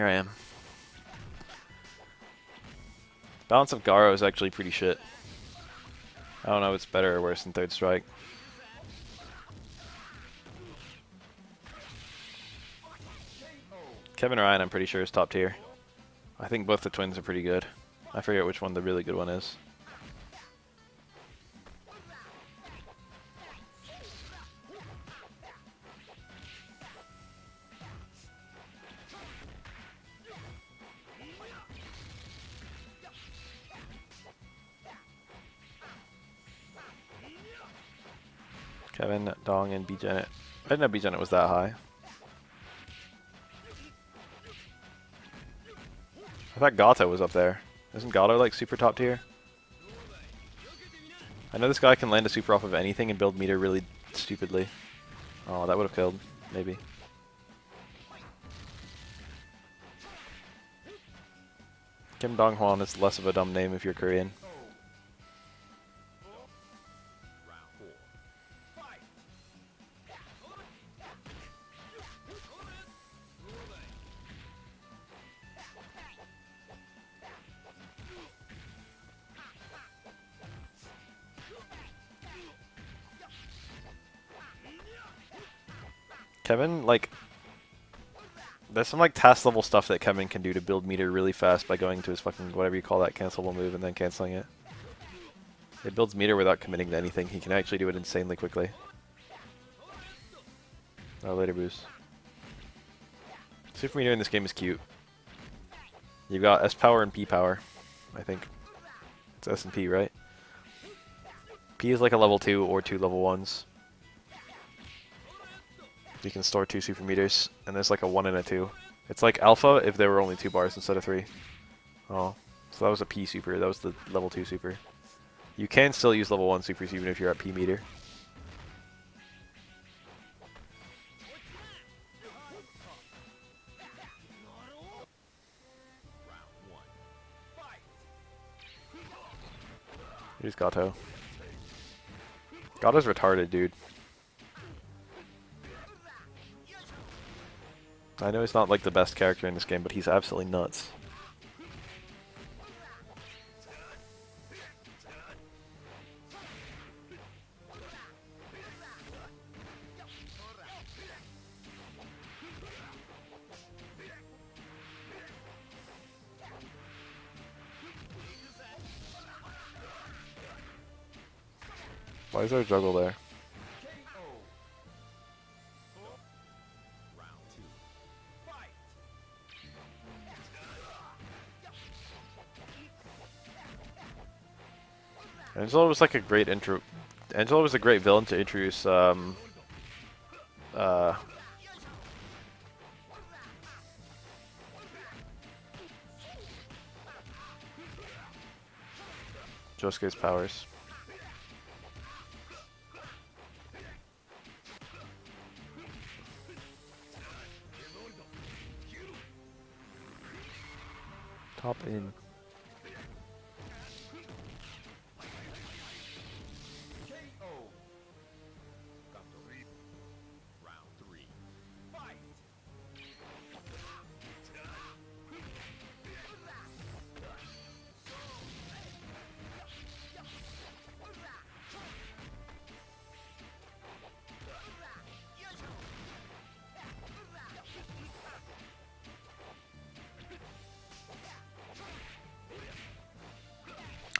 here I am. Balance of Garo is actually pretty shit. I don't know if it's better or worse than Third Strike. Kevin Ryan, I'm pretty sure, is top tier. I think both the twins are pretty good. I forget which one the really good one is. Kevin, Dong, and B. Janet. I didn't know B. Janet was that high. I thought Gato was up there. Isn't Gato like super top tier? I know this guy can land a super off of anything and build meter really stupidly. Oh, that would have killed, maybe. Kim Dong Hwan is less of a dumb name if you're Korean. Kevin, like, there's some like task level stuff that Kevin can do to build meter really fast by going to his fucking whatever you call that cancelable move and then canceling it. It builds meter without committing to anything. He can actually do it insanely quickly. Oh, later boost. Super meter in this game is cute. You've got S power and P power, I think. It's S and P, right? P is like a level 2 or 2 level 1s. You can store 2 super meters, and there's like a 1 and a 2. It's like alpha if there were only 2 bars instead of 3. Oh, so that was a P super. That was the level 2 super. You can still use level 1 supers even if you're at P meter. Here's Gato. Gato's retarded, dude. I know he's not like the best character in this game, but he's absolutely nuts. Why is there a juggle there? Angela was like a great intro. Angela was a great villain to introduce. Josuke's powers. Top in.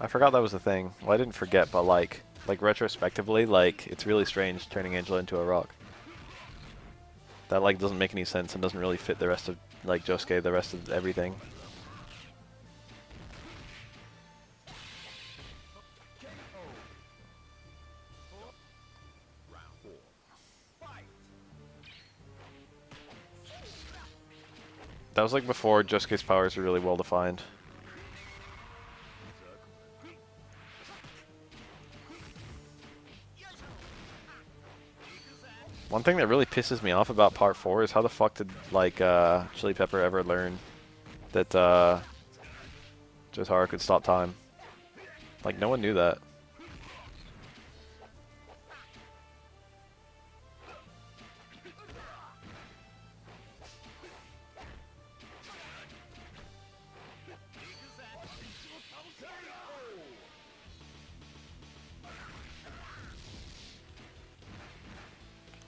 I forgot that was a thing. Well, I didn't forget, but like retrospectively, like it's really strange turning Angela into a rock. That like doesn't make any sense and doesn't really fit the rest of like Josuke, the rest of everything. That was like before Josuke's powers were really well defined. One thing that really pisses me off about Part 4 is how the fuck did, like, Chili Pepper ever learn that, Jotaro could stop time? Like, no one knew that.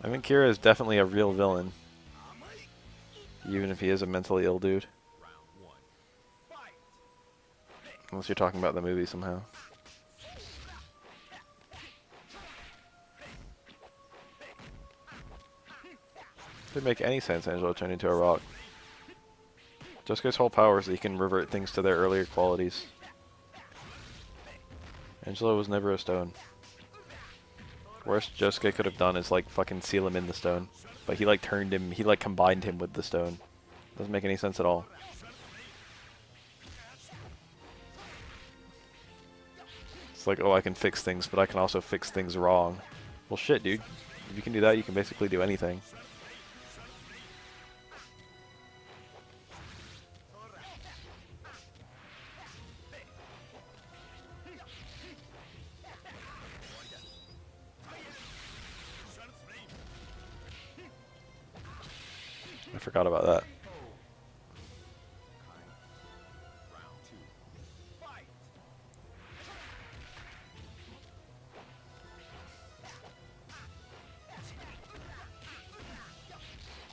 I think Kira is definitely a real villain. Even if he is a mentally ill dude. Unless you're talking about the movie somehow. Didn't make any sense Angelo turned into a rock. Josuke's whole power is that he can revert things to their earlier qualities. Angelo was never a stone. Worst Josuke could have done is like fucking seal him in the stone. But he like turned him, he like combined him with the stone. Doesn't make any sense at all. It's like, oh, I can fix things, but I can also fix things wrong. Well shit, dude. If you can do that, you can basically do anything. I forgot about that.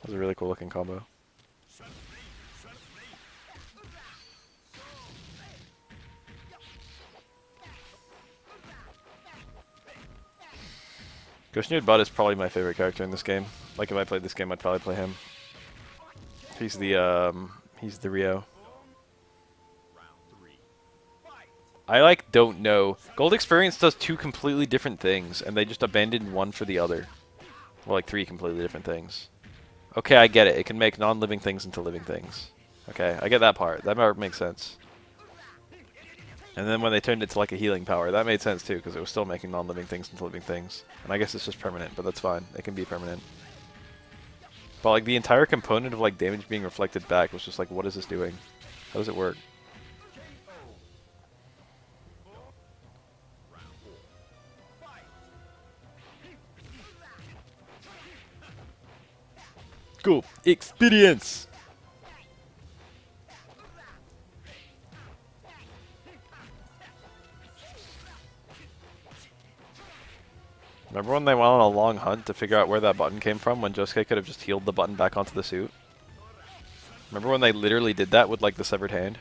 That was a really cool looking combo. Ghoshnu Butt is probably my favorite character in this game. Like if I played this game, I'd probably play him. He's the Rio. I like don't know. Gold Experience does two completely different things, and they just abandoned one for the other. Well, like three completely different things. Okay, I get it. It can make non-living things into living things. Okay, I get that part. That part makes sense. And then when they turned it to like a healing power, that made sense too, because it was still making non-living things into living things. And I guess it's just permanent, but that's fine. It can be permanent. But like the entire component of like damage being reflected back was just like, what is this doing? How does it work? Cool. Experience! Remember when they went on a long hunt to figure out where that button came from when Josuke could have just healed the button back onto the suit? Remember when they literally did that with like the severed hand?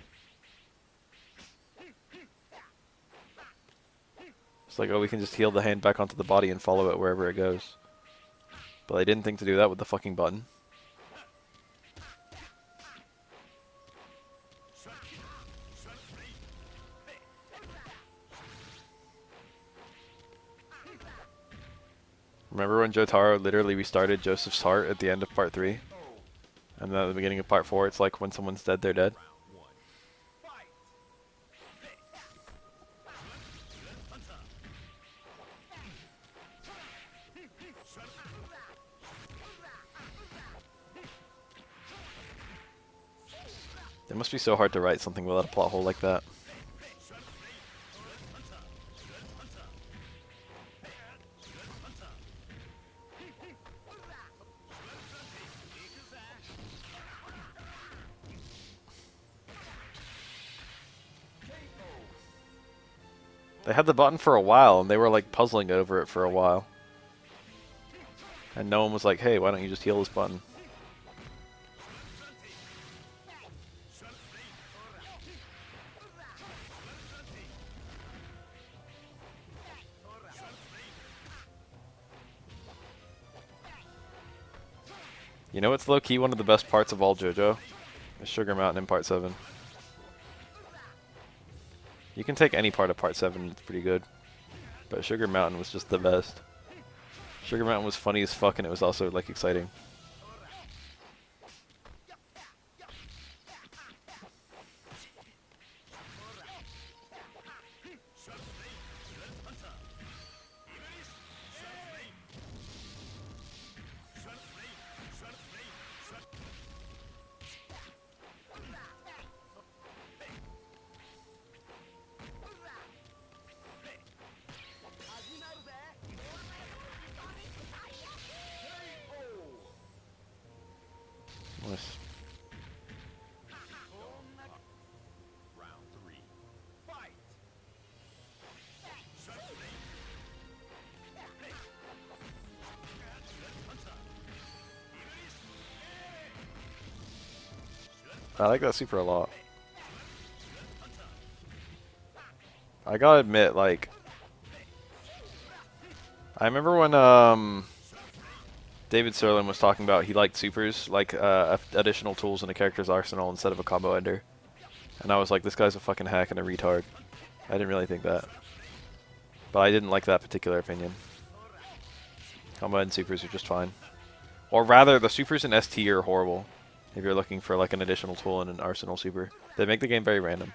It's like, oh, we can just heal the hand back onto the body and follow it wherever it goes. But they didn't think to do that with the fucking button. Remember when Jotaro literally restarted Joseph's heart at the end of part 3? And then at the beginning of part 4, it's like when someone's dead, they're dead. It must be so hard to write something without a plot hole like that. They had the button for a while, and they were like puzzling over it for a while. And no one was like, hey, why don't you just heal this button? You know what's low-key one of the best parts of all JoJo? Is Sugar Mountain in part 7. You can take any part of part 7, it's pretty good. But Sugar Mountain was just the best. Sugar Mountain was funny as fuck, and it was also like exciting. Nice. I like that super a lot. I gotta admit, like, I remember when David Serlin was talking about he liked supers, like additional tools in a character's arsenal instead of a combo ender. And I was like, this guy's a fucking hack and a retard. I didn't really think that. But I didn't like that particular opinion. Combo and supers are just fine. Or rather, the supers in ST are horrible. If you're looking for like an additional tool in an arsenal super. They make the game very random.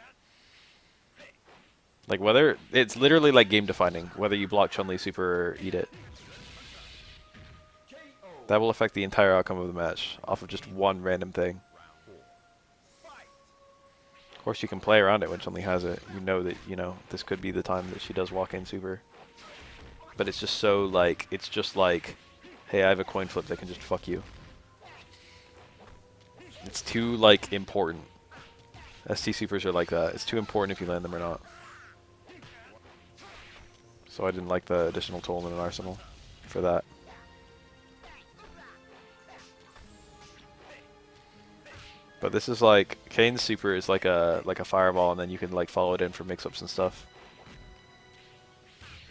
Like whether, it's literally like game defining, whether you block Chun-Li super or eat it. That will affect the entire outcome of the match off of just one random thing. Of course you can play around it when Chun-Li has it. You know that, you know, this could be the time that she does walk in super. But it's just so like, it's just like, hey, I have a coin flip that can just fuck you. It's too like important. ST supers are like that. It's too important if you land them or not. So I didn't like the additional tool in an arsenal for that. But this is like Kane's super is like a fireball, and then you can like follow it in for mix-ups and stuff.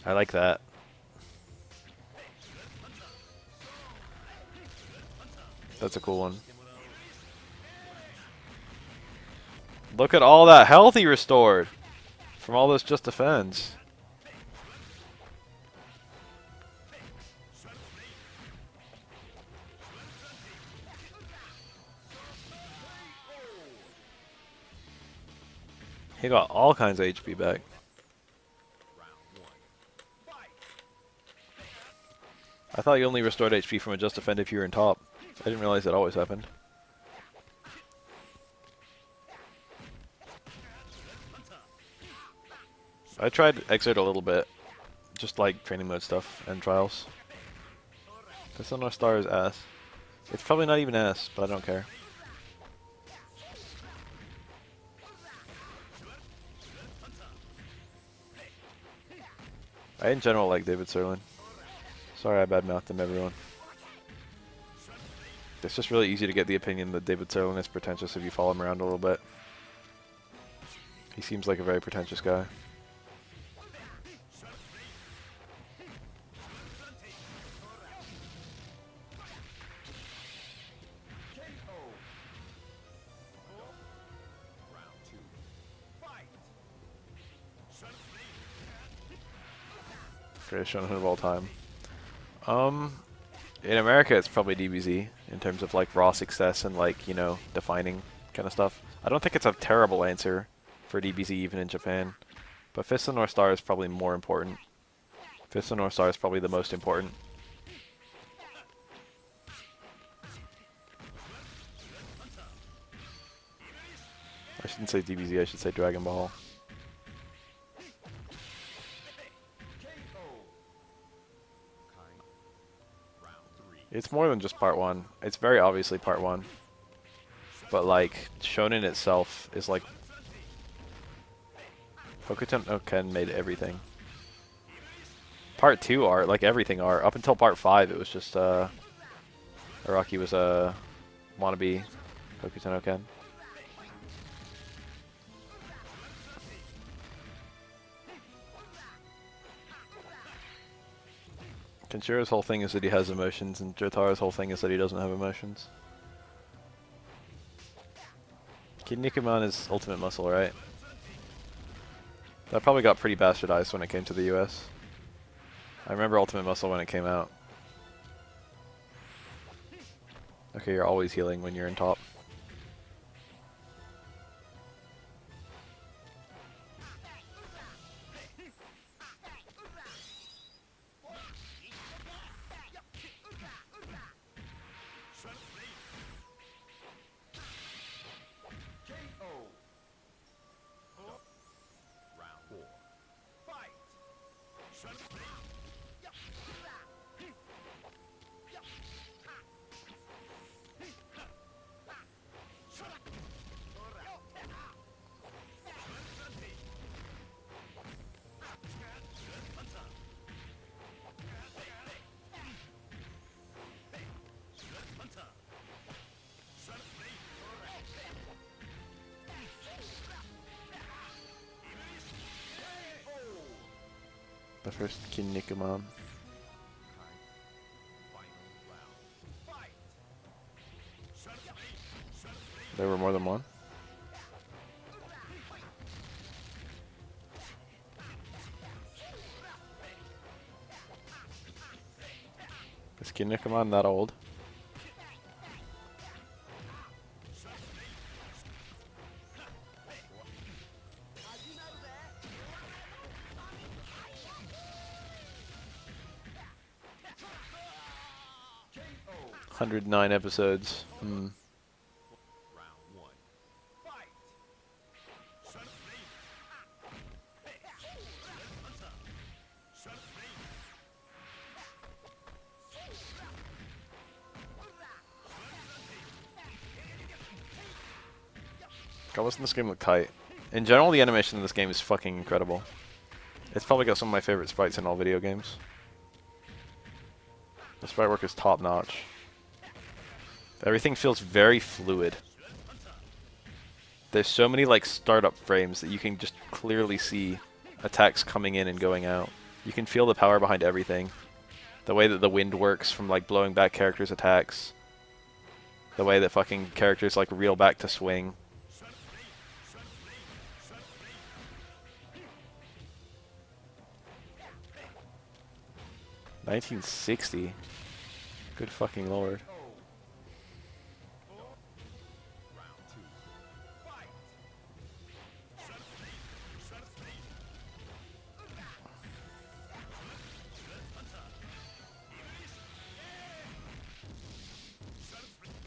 I like that. That's a cool one. Look at all that health he restored from all this just defense. He got all kinds of HP back. I thought you only restored HP from a just defend if you were in top. I didn't realize that always happened. I tried Exert a little bit. Just like training mode stuff and trials. This on our star is ass. It's probably not even ass, but I don't care. I in general like David Serlin. Sorry I badmouthed him, everyone. It's just really easy to get the opinion that David Serlin is pretentious if you follow him around a little bit. He seems like a very pretentious guy. Greatest Shonen of all time. In America, it's probably DBZ in terms of like raw success and like, you know, defining kind of stuff. I don't think it's a terrible answer for DBZ even in Japan, but Fist of the North Star is probably more important. Fist of the North Star is probably the most important. I shouldn't say DBZ, I should say Dragon Ball. It's more than just part one. It's very obviously part one. But like, Shonen itself is like... Pokken Tournament made everything. Part 2 art, like everything art. Up until part 5 it was just, Araki was a wannabe Pokken Tournament. Kenshira's whole thing is that he has emotions, and Jotaro's whole thing is that he doesn't have emotions. Kinnikuman is Ultimate Muscle, right? That probably got pretty bastardized when it came to the US. I remember Ultimate Muscle when it came out. Okay, you're always healing when you're in top. first Kinnikuman. There were more than one? Is Kinnikuman that old? "109 episodes. God, wasn't this game look tight? In general, the animation in this game is fucking incredible. It's probably got some of my favorite sprites in all video games. The sprite work is top notch. Everything feels very fluid. There's so many like startup frames that you can just clearly see attacks coming in and going out. You can feel the power behind everything. The way that the wind works from like blowing back characters' attacks. The way that fucking characters like reel back to swing. $1960. Good fucking lord.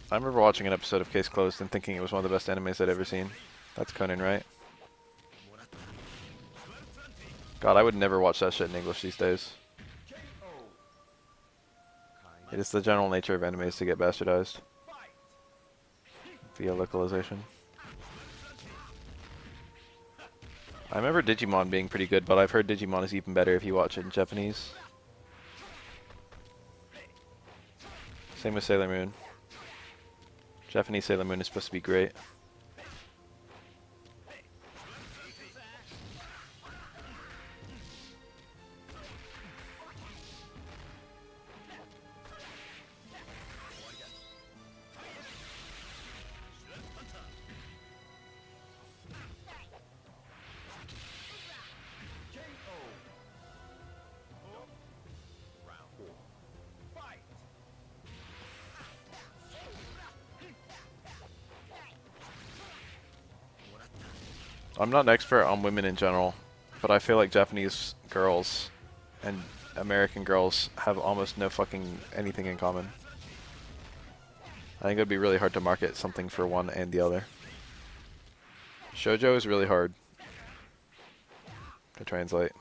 I remember watching an episode of Case Closed and thinking it was one of the best animes I'd ever seen. That's Conan, right? God, I would never watch that shit in English these days. It is the general nature of animes to get bastardized via localization. I remember Digimon being pretty good, but I've heard Digimon is even better if you watch it in Japanese. Same with Sailor Moon. Japanese Sailor Moon is supposed to be great. I'm not an expert on women in general, but I feel like Japanese girls and American girls have almost no fucking anything in common. I think it would be really hard to market something for one and the other. JoJo is really hard to translate.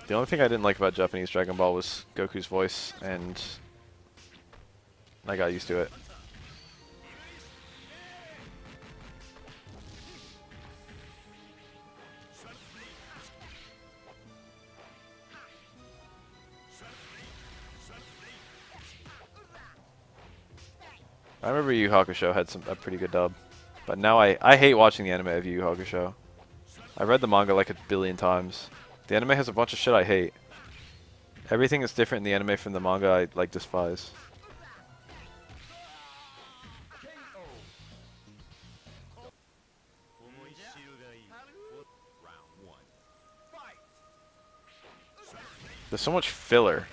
The only thing I didn't like about Japanese Dragon Ball was Goku's voice, and I got used to it. I remember Yu Yu Hakusho had a pretty good dub, but now I hate watching the anime of Yu Yu Hakusho. I've read the manga like a billion times. The anime has a bunch of shit I hate. Everything that's different in the anime from the manga I like despise. There's so much filler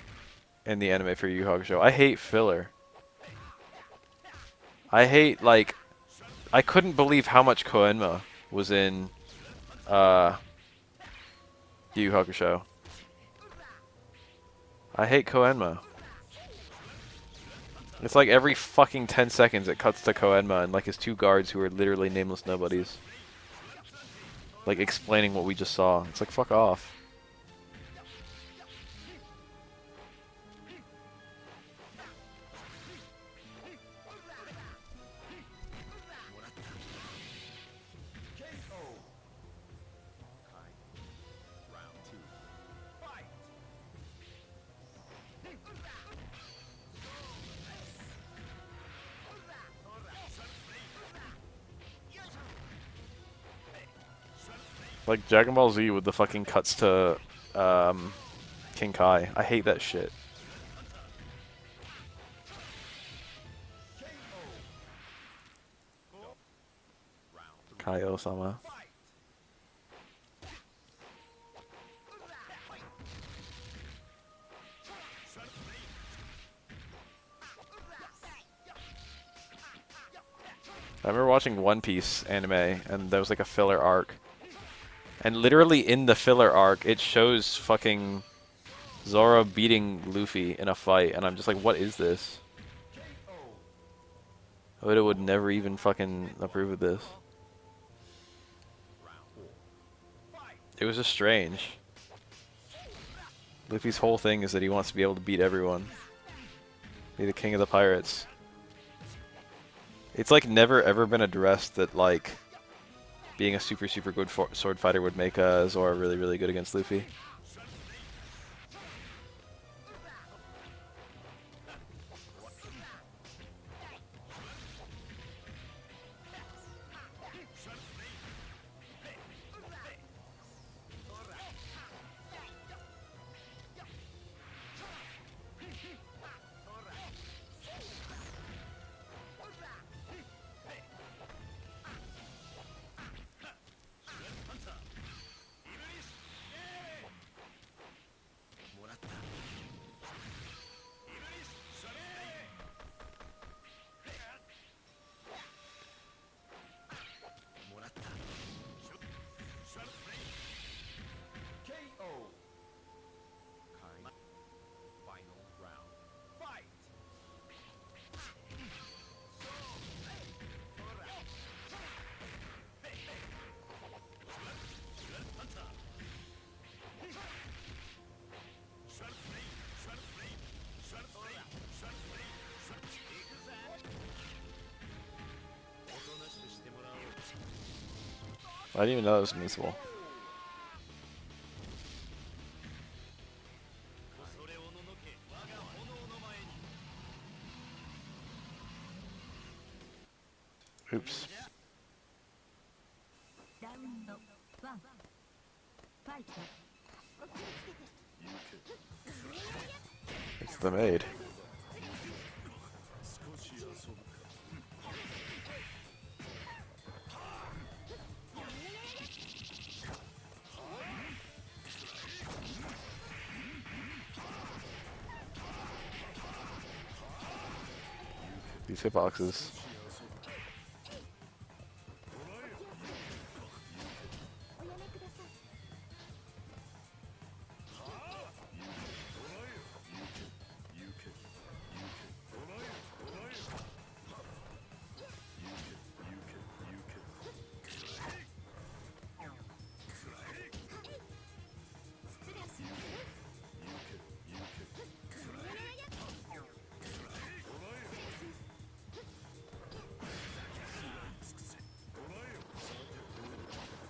in the anime for Yu Yu Hakusho. I hate filler. I hate, like, I couldn't believe how much Koenma was in Yu Yu Hakusho. I hate Koenma. It's like every fucking 10 seconds it cuts to Koenma and like his two guards who are literally nameless nobodies. Like explaining what we just saw. It's like, fuck off. Like Dragon Ball Z with the fucking cuts to King Kai. I hate that shit. Kai-O-sama. I remember watching One Piece anime, and there was like a filler arc. And literally in the filler arc, it shows fucking Zoro beating Luffy in a fight, and I'm just like, what is this? Oda would never even fucking approve of this. It was just strange. Luffy's whole thing is that he wants to be able to beat everyone. Be the king of the pirates. It's like never ever been addressed that like being a super good sword fighter would make Zoro really good against Luffy. I didn't even know that was missable. Oops. It's the maid. These hitboxes.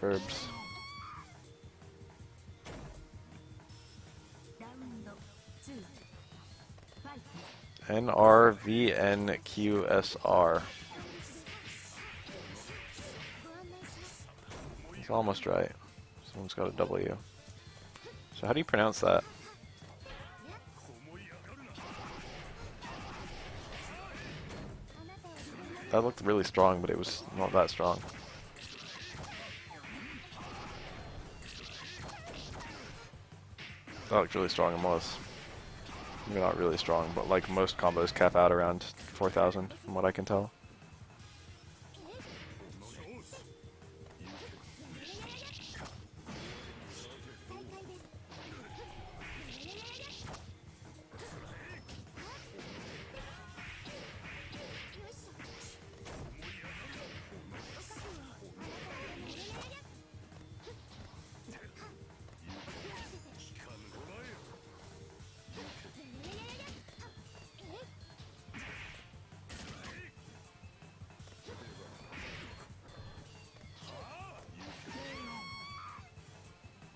Verbs. NRVNQSR. It's almost right. Someone's got a W. So how do you pronounce that? That looked really strong, but it was not that strong. That looked really strong and was. Maybe not really strong, but like most combos cap out around 4,000 from what I can tell.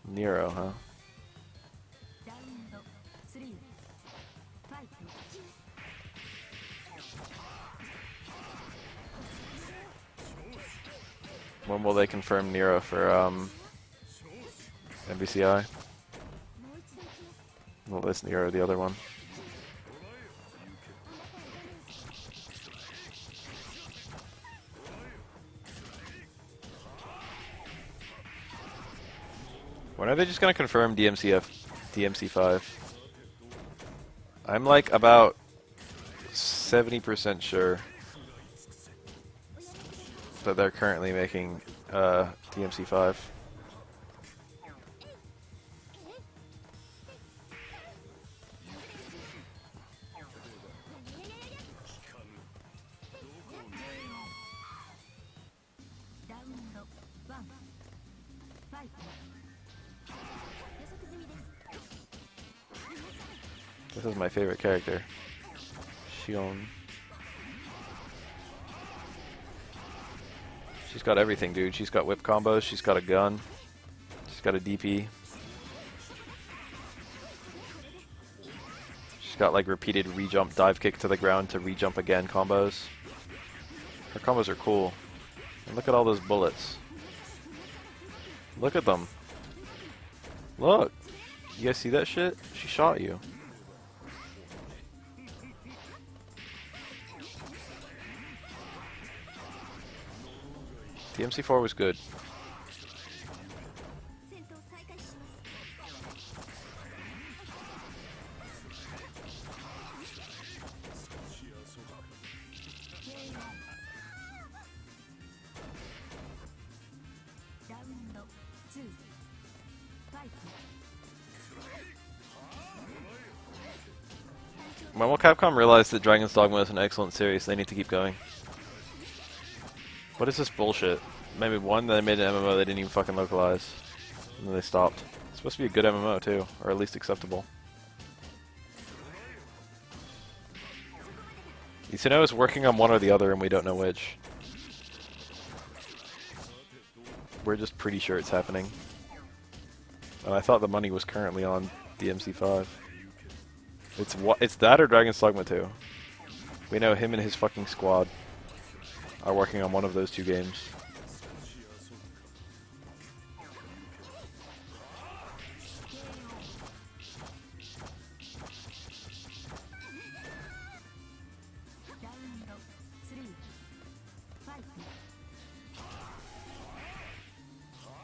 Nero, huh? When will they confirm Nero for MVCI. Well, this or the other one. When are they just gonna confirm DMC5? I'm like about 70% sure that they're currently making DMC5. This is my favorite character. Shion. She's got everything, dude. She's got whip combos, she's got a gun, she's got a DP. She's got like repeated re-jump dive kick to the ground to re-jump again combos. Her combos are cool. And look at all those bullets. Look at them. Look! You guys see that shit? She shot you. DMC4 was good. When will Capcom realize that Dragon's Dogma is an excellent series, they need to keep going. What is this bullshit? Maybe one, they made an MMO they didn't even fucking localize. And then they stopped. It's supposed to be a good MMO too, or at least acceptable. Isino is working on one or the other and we don't know which. We're just pretty sure it's happening. And I thought the money was currently on DMC5. It's that or Dragon's Dogma 2. We know him and his fucking squad are working on one of those two games.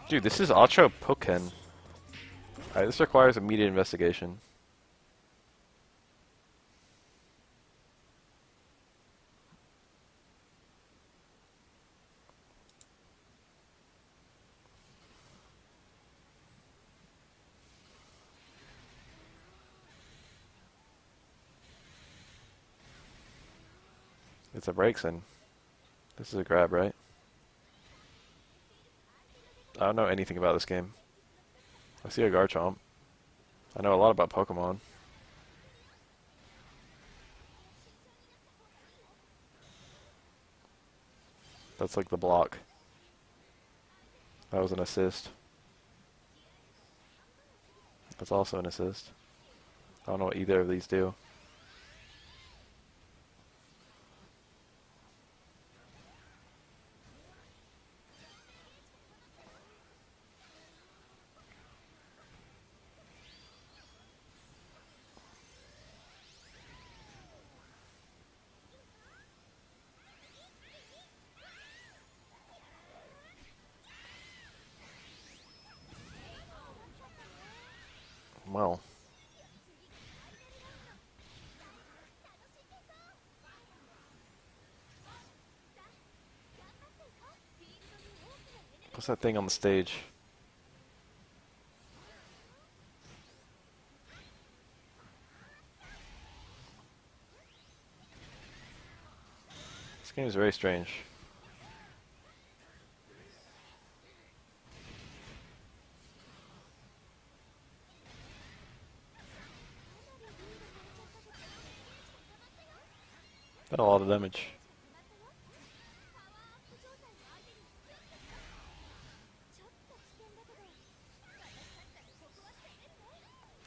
Dude, this is a-cho Pokken. Alright, this requires immediate investigation. It's a Breakson. This is a grab, right? I don't know anything about this game. I see a Garchomp. I know a lot about Pokemon. That's like the block. That was an assist. That's also an assist. I don't know what either of these do. Well. What's that thing on the stage? This game is very strange. Got a lot of damage.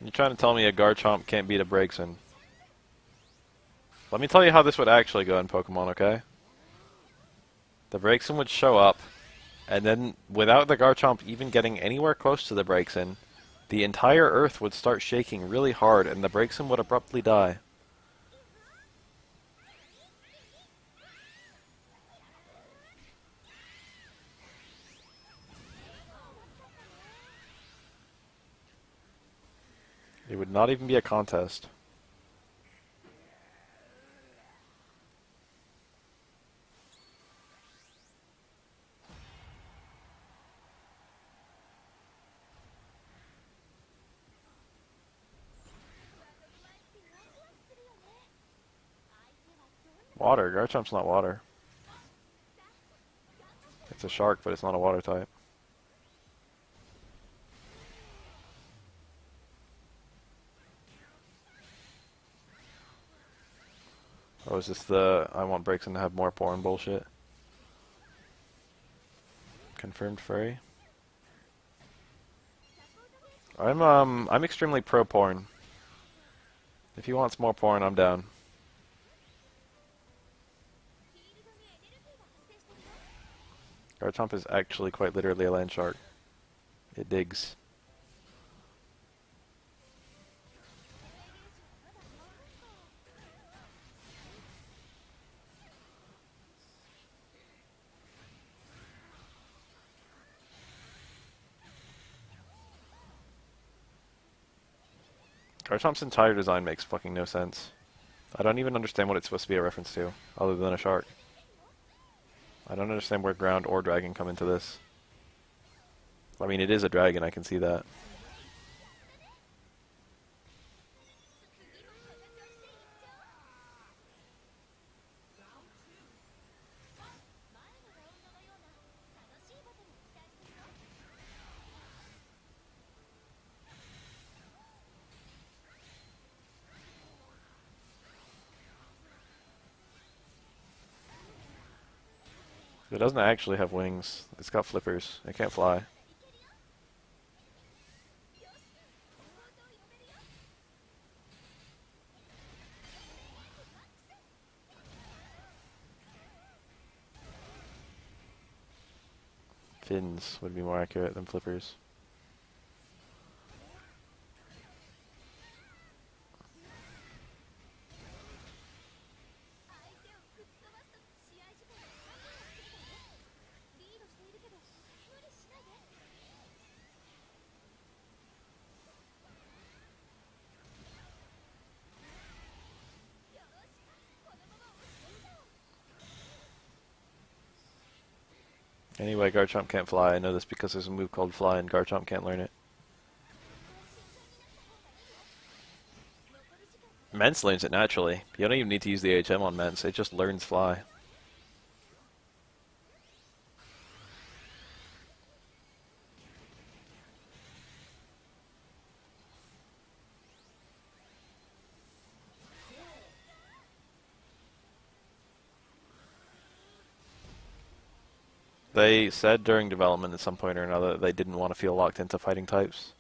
You're trying to tell me a Garchomp can't beat a Breakson. Let me tell you how this would actually go in Pokemon, okay? The Breakson would show up, And then, without the Garchomp even getting anywhere close to the Braixen, the entire Earth would start shaking really hard, and the Braixen would abruptly die. It would not even be a contest. Water. Garchomp's not water. It's a shark, but it's not a water type. Oh, is this the I want Braixen to have more porn bullshit? Confirmed furry. I'm extremely pro porn. If he wants more porn, I'm down. Garchomp is actually quite literally a land shark. It digs. Garchomp's entire design makes fucking no sense. I don't even understand what it's supposed to be a reference to, other than a shark. I don't understand where ground or dragon come into this. I mean, it is a dragon, I can see that. It doesn't actually have wings. It's got flippers. It can't fly. Fins would be more accurate than flippers. Anyway, Garchomp can't fly. I know this because there's a move called Fly and Garchomp can't learn it. Mence learns it naturally. You don't even need to use the HM on Mence. It just learns Fly. They said during development at some point or another that they didn't want to feel locked into fighting types.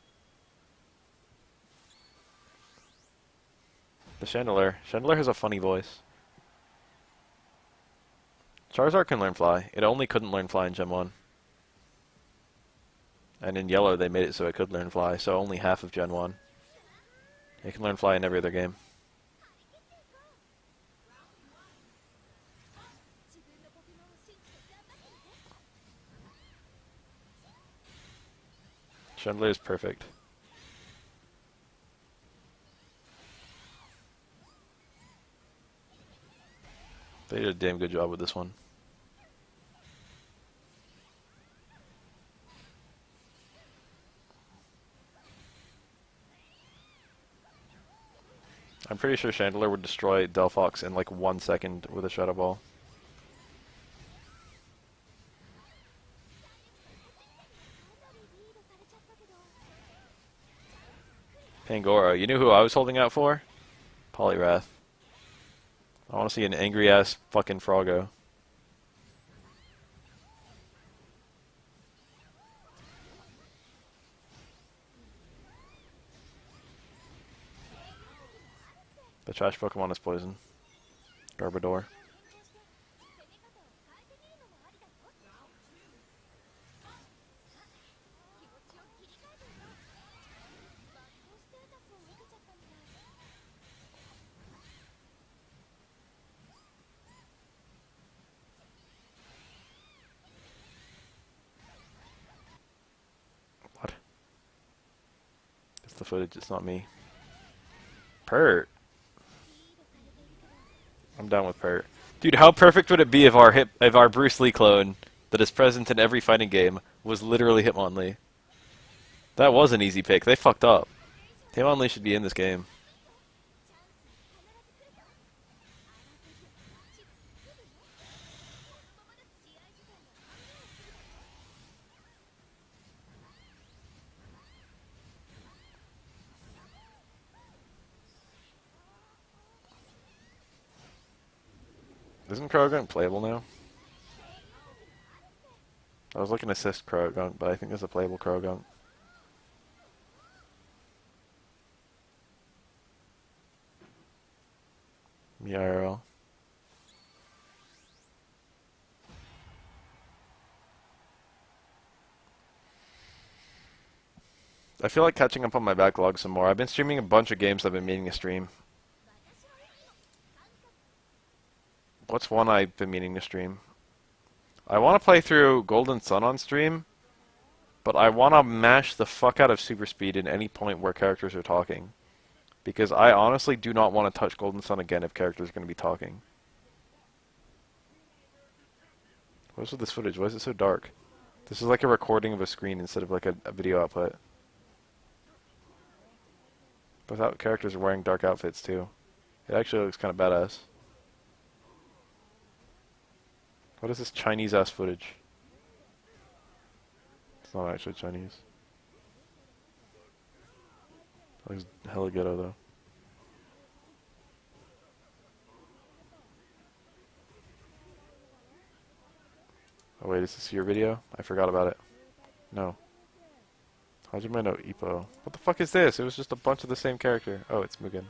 The Chandelure. Chandelure has a funny voice. Charizard can learn Fly. It only couldn't learn Fly in Gen 1. And in Yellow they made it so it could learn Fly, so only half of Gen 1. It can learn Fly in every other game. Chandelure is perfect. They did a damn good job with this one. I'm pretty sure Chandelure would destroy Delphox in like 1 second with a Shadow Ball. Pangoro. You knew who I was holding out for? Poliwrath. I want to see an angry-ass fucking Froggo. The trash Pokemon is poison. Garbodor. It's the footage, it's not me. Pert. I'm down with Pert. Dude, how perfect would it be if our Bruce Lee clone that is present in every fighting game was literally Hitmonlee? That was an easy pick. They fucked up. Hitmonlee should be in this game. Isn't Krogunk playable now? I was looking to assist Krogunk, but I think there's a playable Krogunk. IRL. I feel like catching up on my backlog some more. I've been streaming a bunch of games I've been meaning to stream. What's one I've been meaning to stream? I want to play through Golden Sun on stream, but I want to mash the fuck out of Super Speed in any point where characters are talking. Because I honestly do not want to touch Golden Sun again if characters are going to be talking. What's with this footage? Why is it so dark? This is like a recording of a screen instead of like a video output. Without characters are wearing dark outfits too. It actually looks kind of badass. What is this Chinese ass footage? It's not actually Chinese. It looks hella ghetto though. Oh wait, is this your video? I forgot about it. No. Hajime no Ippo. What the fuck is this? It was just a bunch of the same character. Oh, it's Mugen.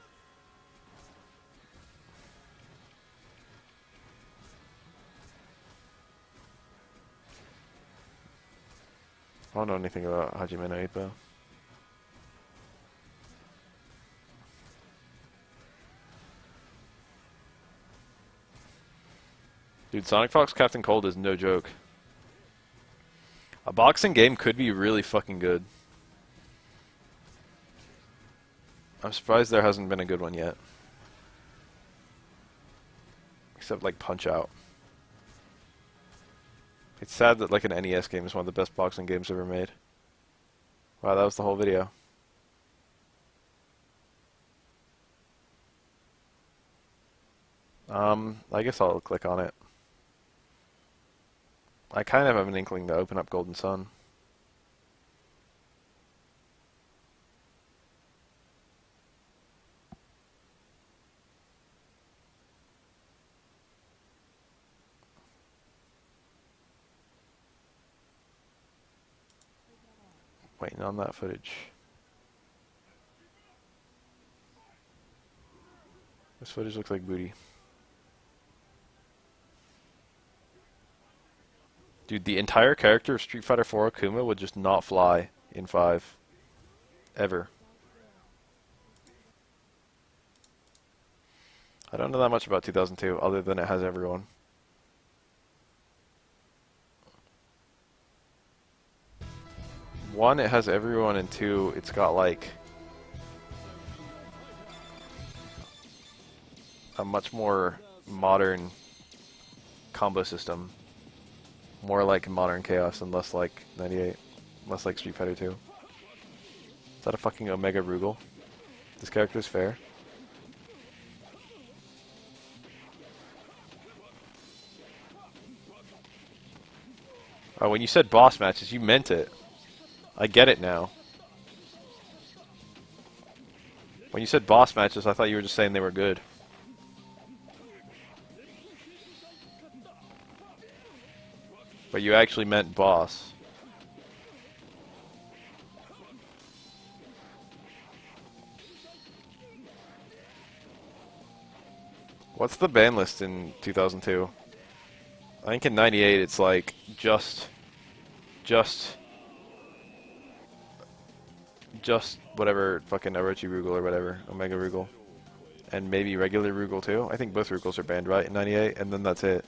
I don't know anything about Hajime no Ippo. Dude, Sonic Fox Captain Cold is no joke. A boxing game could be really fucking good. I'm surprised there hasn't been a good one yet. Except like Punch-Out. It's sad that like an NES game is one of the best boxing games ever made. Wow, that was the whole video. I guess I'll click on it. I kind of have an inkling to open up Golden Sun. Waiting on that footage. This footage looks like booty. Dude, the entire character of Street Fighter 4 Akuma would just not fly in 5. Ever. I don't know that much about 2002, other than it has everyone. One, it has everyone, and two, it's got like a much more modern combo system. More like Modern Chaos and less like 98. Less like Street Fighter 2. Is that a fucking Omega Rugal? This character's fair. Oh, when you said boss matches, you meant it. I get it now. When you said boss matches, I thought you were just saying they were good. But you actually meant boss. What's the ban list in 2002? I think in 98 it's like just whatever fucking Orochi Rugal or whatever, Omega Rugal. And maybe regular Rugal too. I think both Rugals are banned, right, in 98, and then that's it.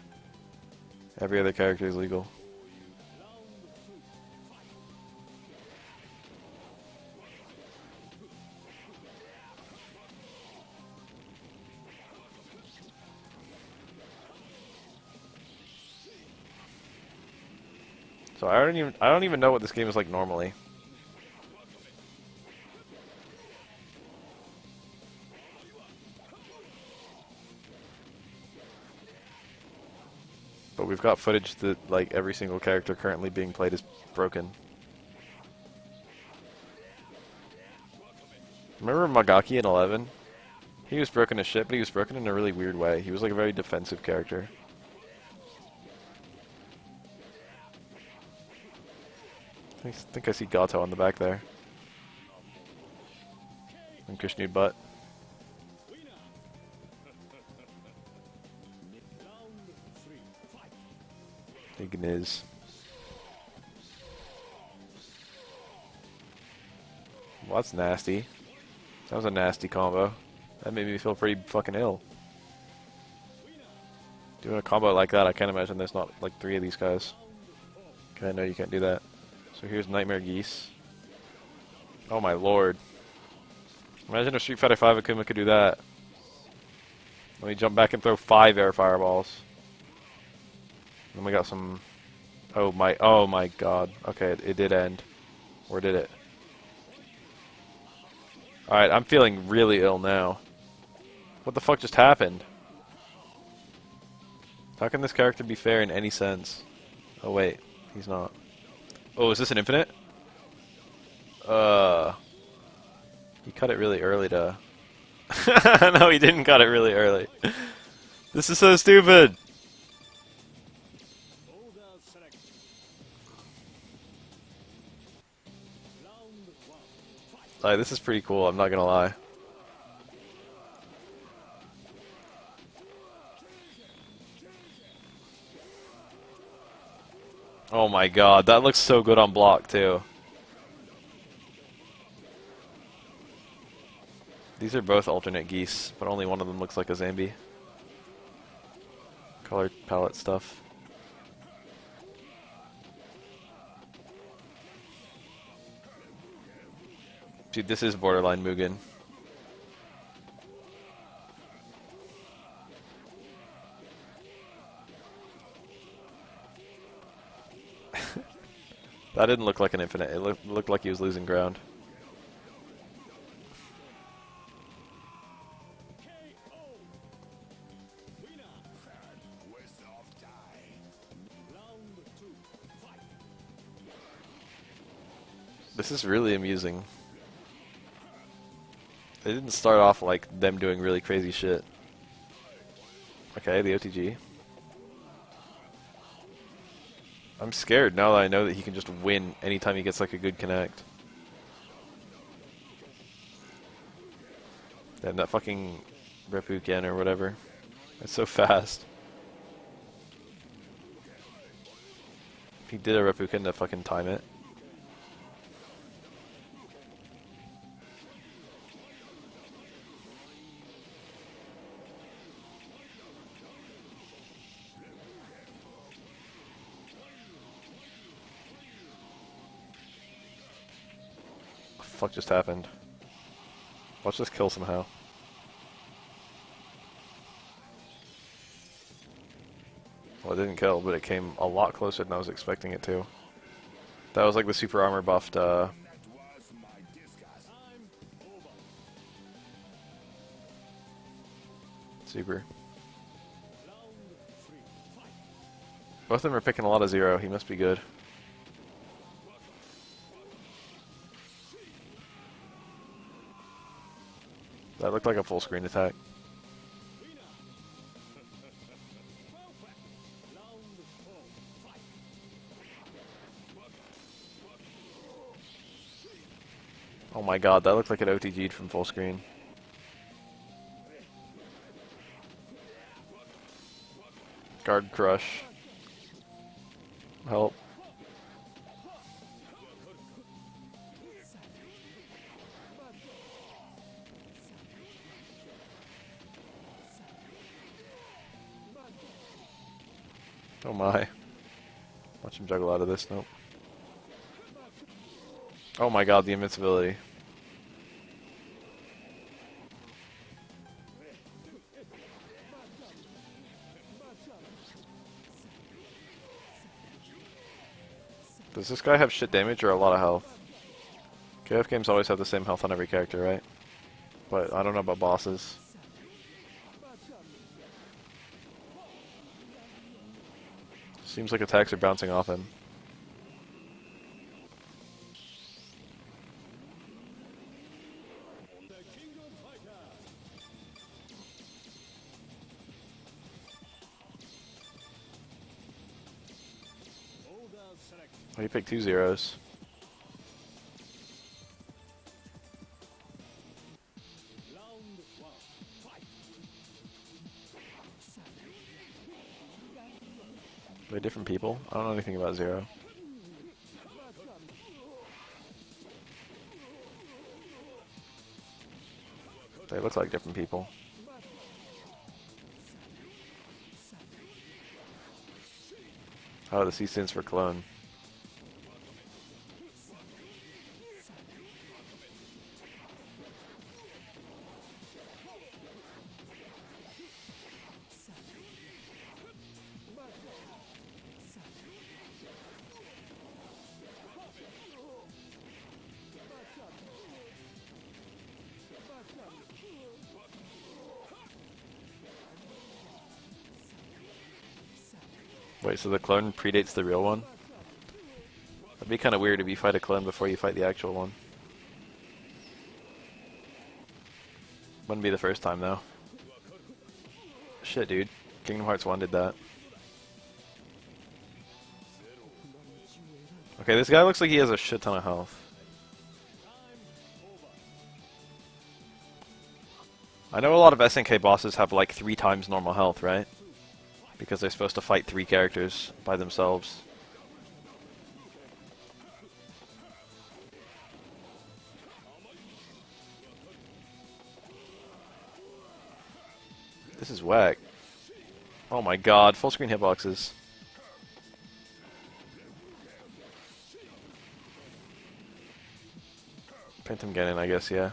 Every other character is legal. So I don't even know what this game is like normally. But we've got footage that like every single character currently being played is broken. Remember Magaki in 11? He was broken as shit, but he was broken in a really weird way. He was like a very defensive character. I think I see Gato on the back there. And Krishnu butt. Igniz. Well, that's nasty. That was a nasty combo. That made me feel pretty fucking ill. Doing a combo like that, I can't imagine there's not like 3 of these guys. Okay, I know you can't do that. So here's Nightmare Geese. Oh my lord. Imagine if Street Fighter V Akuma could do that. Let me jump back and throw 5 air fireballs. Then we got some... oh my god. Okay, it did end. Or did it? Alright, I'm feeling really ill now. What the fuck just happened? How can this character be fair in any sense? Oh wait, he's not. Oh, is this an infinite? He cut it really early to... no, he didn't cut it really early. This is so stupid! Like, this is pretty cool, I'm not gonna lie. Oh my god, that looks so good on block too. These are both alternate geese, but only one of them looks like a Zambi. Color palette stuff. Dude, this is borderline Mugen. That didn't look like an infinite. It looked like he was losing ground. This is really amusing. They didn't start off like them doing really crazy shit. Okay, the OTG. I'm scared now that I know that he can just win anytime he gets like a good connect. Damn, that fucking Reppuken or whatever. It's so fast. If he did a Reppuken to fucking time it. What the fuck just happened? Watch this kill somehow. Well, it didn't kill, but it came a lot closer than I was expecting it to. That was like the super armor buffed, super. Both of them are picking a lot of 0. He must be good. That looked like a full screen attack. Oh my god, that looked like it OTG'd from full screen. Guard crush. Help. Oh my. Watch him juggle out of this. Nope. Oh my god, the invincibility. Does this guy have shit damage or a lot of health? KF games always have the same health on every character, right? But I don't know about bosses. Seems like attacks are bouncing off him. Oh, he picked 2 zeros. Are they different people? I don't know anything about Zero. They look like different people. Oh, the C stands for clone. Wait, so the clone predates the real one? That'd be kind of weird if you fight a clone before you fight the actual one. Wouldn't be the first time, though. Shit, dude. Kingdom Hearts 1 did that. Okay, this guy looks like he has a shit ton of health. I know a lot of SNK bosses have like 3 times normal health, right? Because they're supposed to fight 3 characters by themselves. This is whack. Oh my god, full screen hitboxes. Phantom Ganon, I guess, yeah.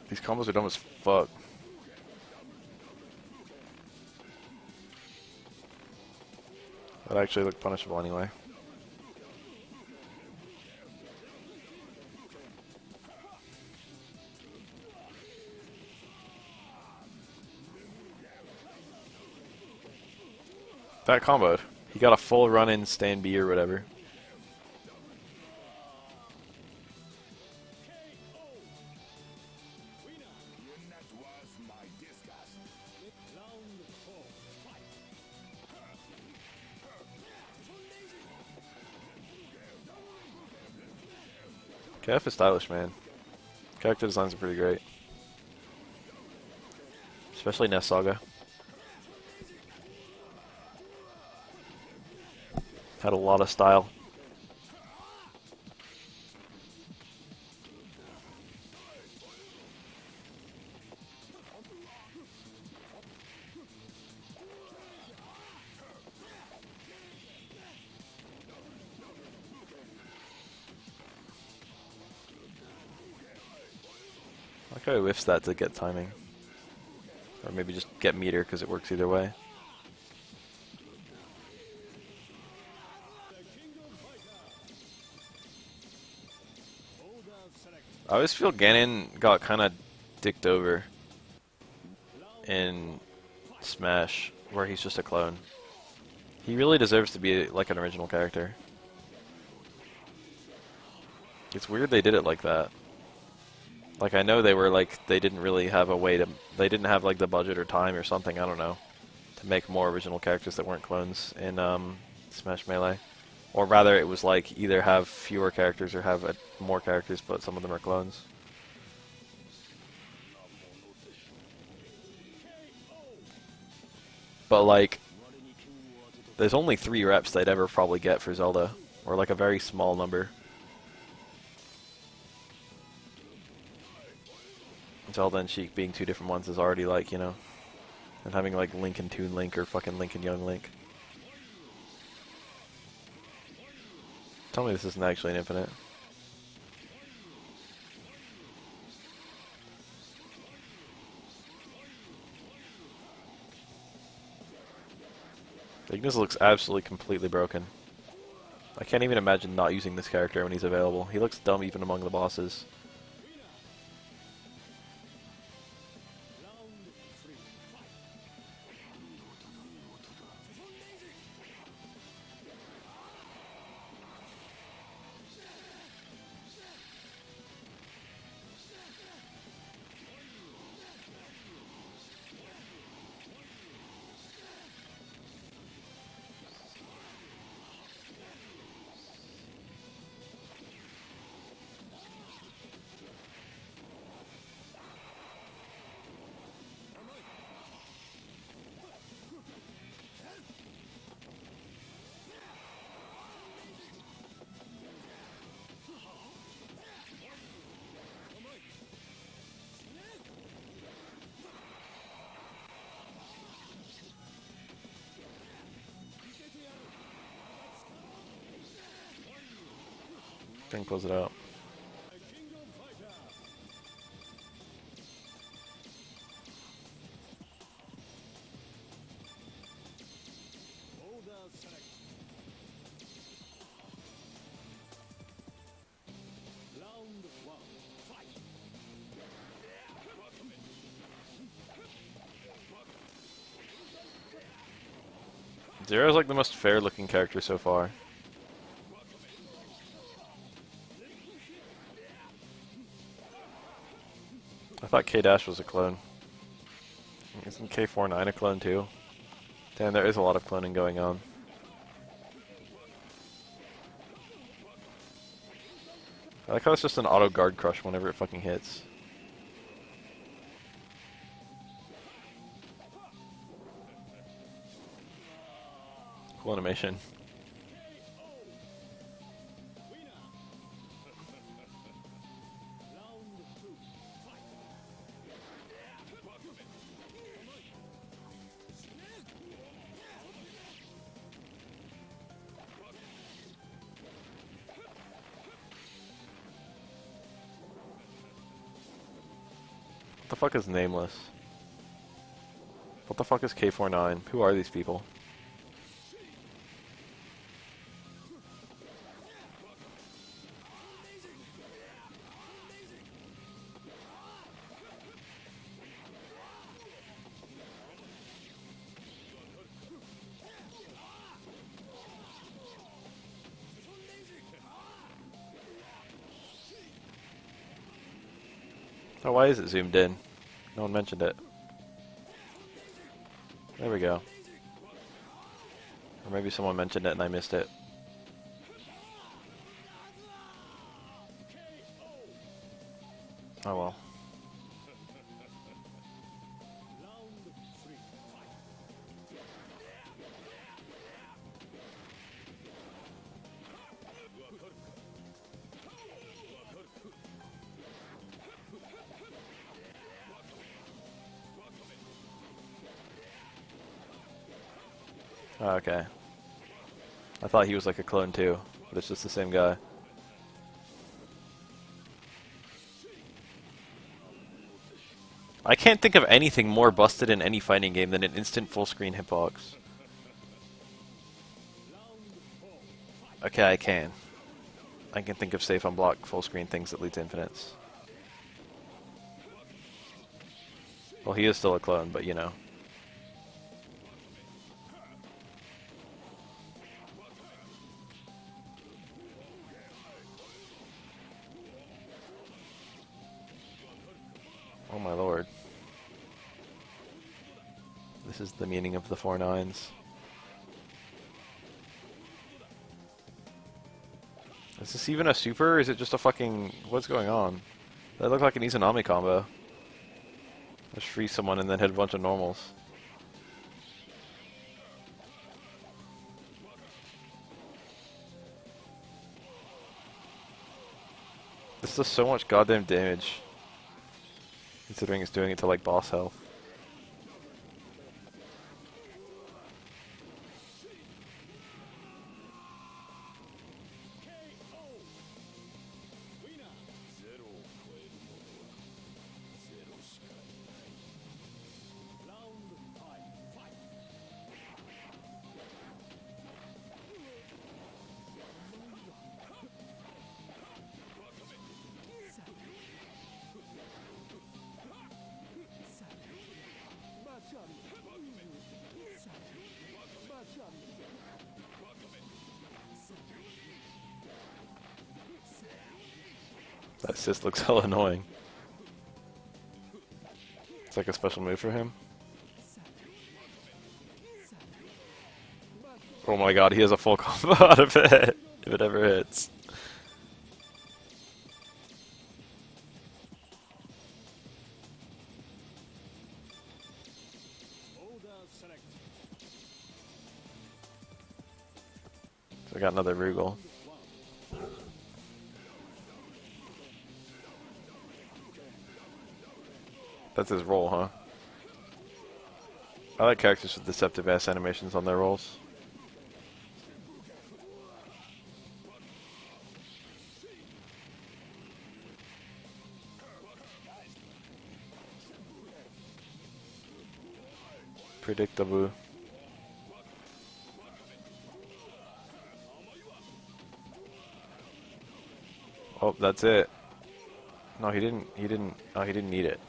These combos are dumb as fuck. That actually looked punishable anyway. That comboed. He got a full run-in stand B or whatever. KF is stylish, man. Character designs are pretty great. Especially Ness Saga. Had a lot of style. I like how he whiffs that to get timing. Or maybe just get meter because it works either way. I always feel Ganon got kind of dicked over in Smash, where he's just a clone. He really deserves to be like an original character. It's weird they did it like that. Like, I know they were like, they didn't really have a way to, they didn't have like the budget or time or something, I don't know, to make more original characters that weren't clones in Smash Melee. Or rather, it was like, either have fewer characters or have more characters, but some of them are clones. But like, There's only 3 reps they'd ever probably get for Zelda, or like a very small number. Zelda and Sheik being 2 different ones is already like, you know, and having like Link and Toon Link or fucking Link and Young Link. Tell me this isn't actually an infinite. Ignis looks absolutely completely broken. I can't even imagine not using this character when he's available. He looks dumb even among the bosses. Then close it out. Zero's like the most fair looking character so far. I thought K-Dash was a clone. Isn't K49 a clone too? Damn, there is a lot of cloning going on. I like how it's just an auto guard crush whenever it fucking hits. Cool animation. What the fuck is Nameless? What the fuck is K49? Who are these people? Oh, why is it zoomed in? No one mentioned it. There we go. Or maybe someone mentioned it and I missed it. Oh well. Oh, okay. I thought he was like a clone too, but it's just the same guy. I can't think of anything more busted in any fighting game than an instant full screen hitbox. Okay, I can. I can think of safe on block full screen things that lead to infinites. Well, he is still a clone, but you know. Oh my lord. This is the meaning of the 4 nines. Is this even a super, or is it just a fucking... What's going on? That looked like an Izanami combo. Just freeze someone and then hit a bunch of normals. This does so much goddamn damage. Considering it's doing it to like boss health. That assist looks hella annoying. It's like a special move for him. Oh my god, he has a full combo out of it, if it ever hits. So I got another Rugal. That's his roll, huh? I like characters with deceptive ass animations on their rolls. Predictable. Oh, that's it. No, he didn't. Oh, he didn't need it.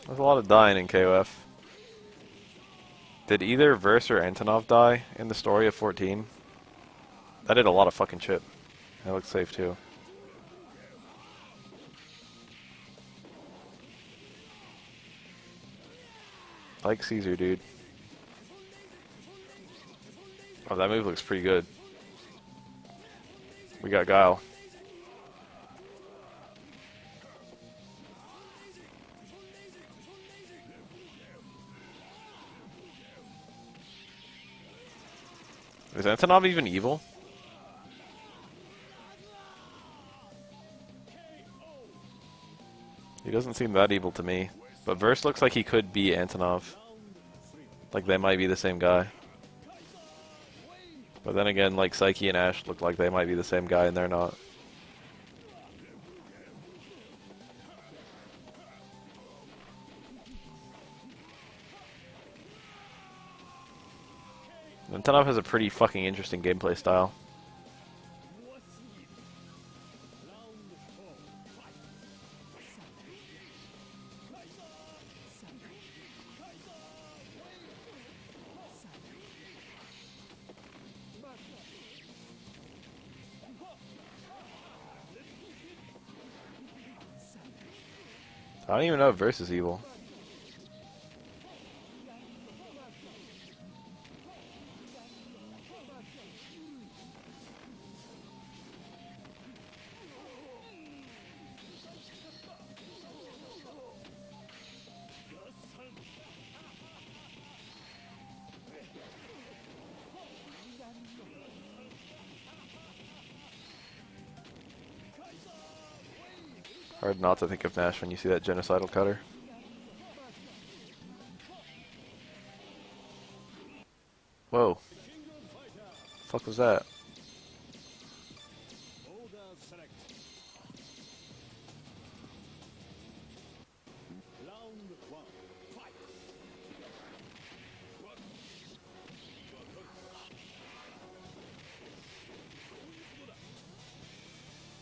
There's a lot of dying in KOF. Did either Verse or Antonov die in the story of 14? That did a lot of fucking shit. That looks safe too. Like Caesar, dude. Oh, that move looks pretty good. We got Guile. Is Antonov even evil? He doesn't seem that evil to me. But Verse looks like he could be Antonov. Like they might be the same guy. But then again, like Psyche and Ash look like they might be the same guy and they're not. Antonov has a pretty fucking interesting gameplay style. I don't even know if Verse is evil. Hard not to think of Nash when you see that genocidal cutter. Whoa. The fuck was that?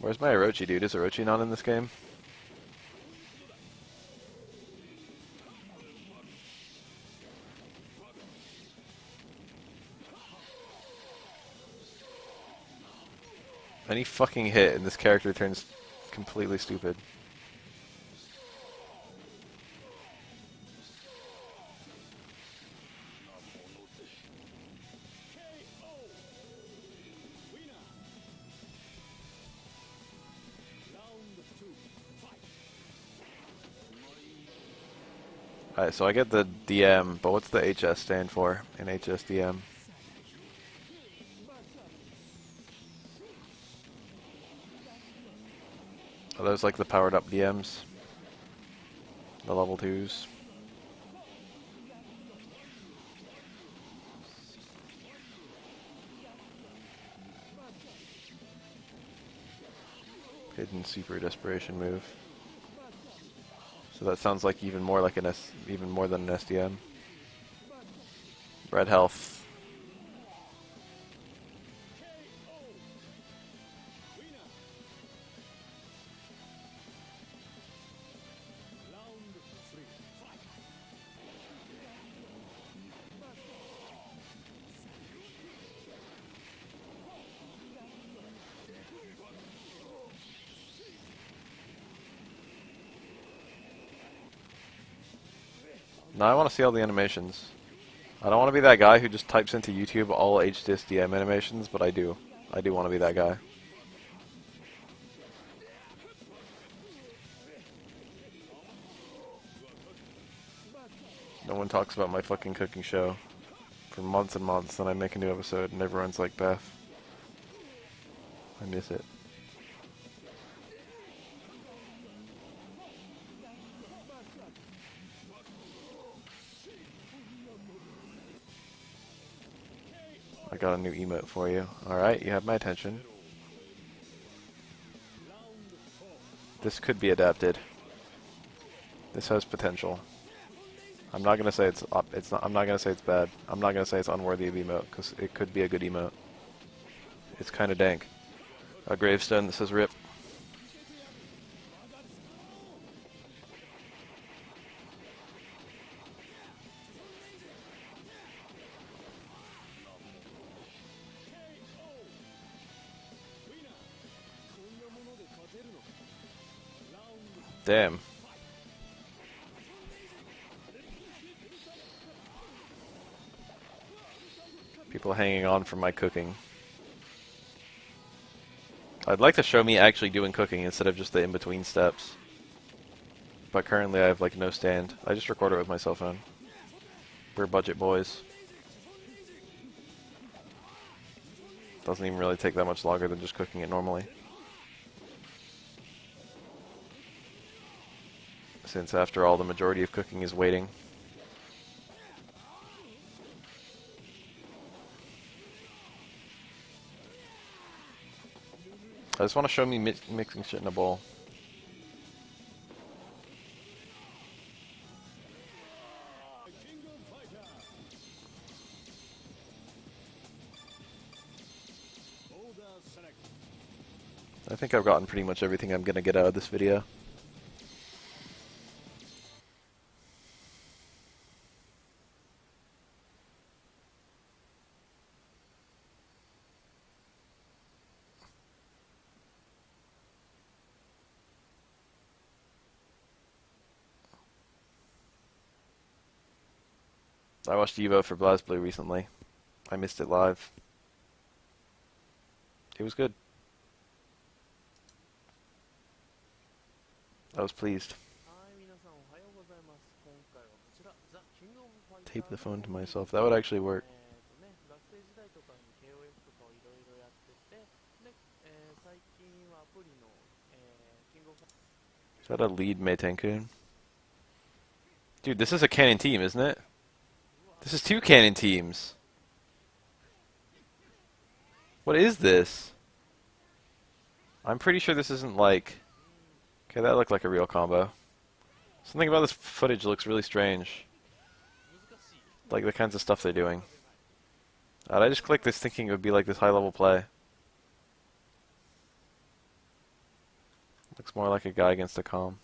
Where's my Orochi, dude? Is Orochi not in this game? Any fucking hit and this character turns completely stupid. Alright, so I get the DM, but what's the HS stand for in HSDM? Are those like the powered up DMs? The level 2s? Hidden super desperation move. So that sounds like even more like even more than an SDM. Red health. Now I want to see all the animations. I don't want to be that guy who just types into YouTube all HDSDM animations, but I do. I do want to be that guy. No one talks about my fucking cooking show for months and months, then I make a new episode and everyone's like, Beth, I miss it. I got a new emote for you. Alright, you have my attention. This could be adapted. This has potential. I'm not gonna say I'm not gonna say it's bad. I'm not gonna say it's unworthy of emote, because it could be a good emote. It's kinda dank. A gravestone that says RIP. Damn. People hanging on from my cooking. I'd like to show me actually doing cooking instead of just the in-between steps. But currently I have like no stand. I just record it with my cell phone. We're budget boys. Doesn't even really take that much longer than just cooking it normally. Since after all, the majority of cooking is waiting. I just want to show me mixing shit in a bowl. I think I've gotten pretty much everything I'm gonna get out of this video. I watched Evo for BlazBlue recently. I missed it live. It was good. I was pleased. Tape the phone to myself. That would actually work. Is that a lead Meitenkun? Dude, this is a canon team, isn't it? This is 2 canon teams. What is this? I'm pretty sure this isn't like... Okay, that looked like a real combo. Something about this footage looks really strange. Like the kinds of stuff they're doing. I just clicked this thinking it would be like this high-level play. Looks more like a guy against a comm.